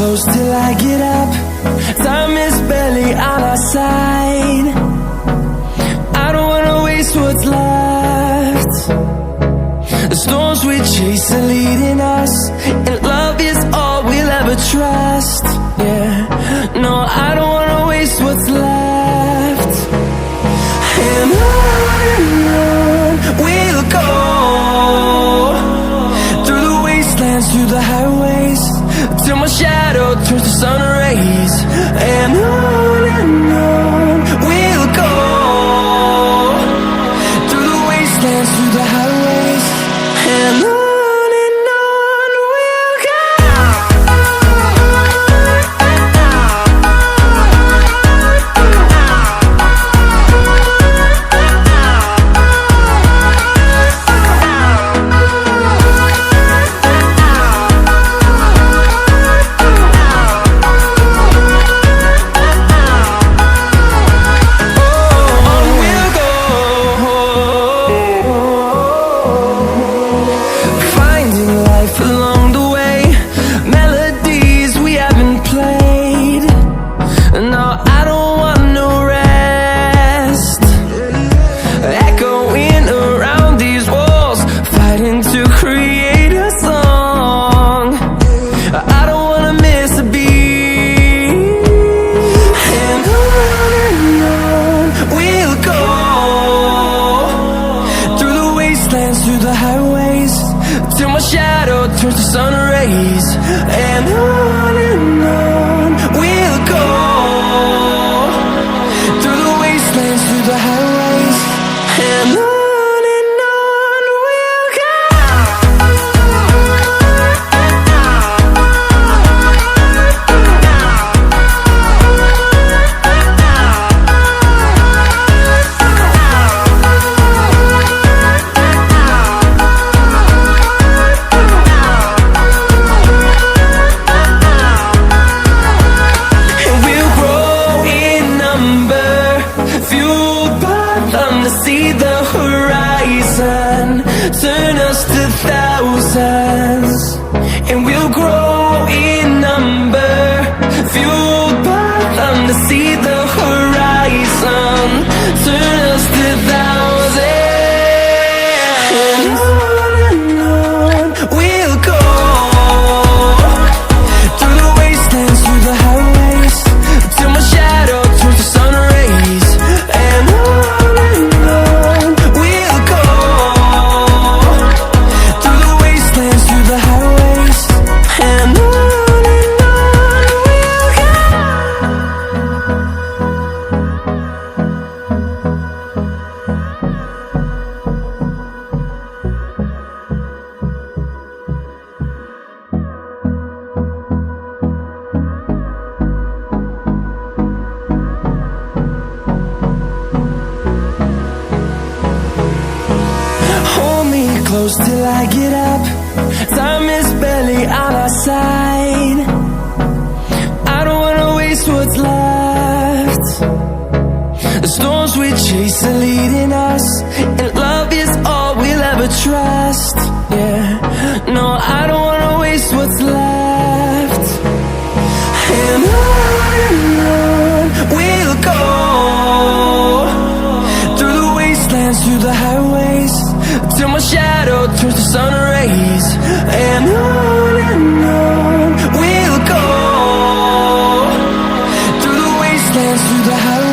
close till I get up. Time is barely on our side. I don't wanna waste what's left. The storms we chase are leading us, and love is all we'll ever trust. Yeah, no, I don't wanna waste what's left. And on we'll go, through the wastelands, through the highways, till my shadow turns to sun rays. And on we'll go, through the wastelands, through the highways, and on we'll go. Through the highways, till my shadow turns to sun rays. And on we'll go, through the wastelands, through the highways, and on we'll go. See the horizon, turn us to thousands, and we'll grow in number, fueled by them to see the horizon, turn us to thousands. And on we'll go, through the wastelands, through the highways, till my shadow turns to sun rays. And close till I get up. Time is barely on our side. I don't wanna waste what's left. The storms we chase are leading us, and love is all we'll ever trust. Yeah, no, I don't wanna waste what's left. And on we'll go, through the wastelands, through the highways, till my shadow turns to sun rays. And on we'll go, through the wastelands, through the highways.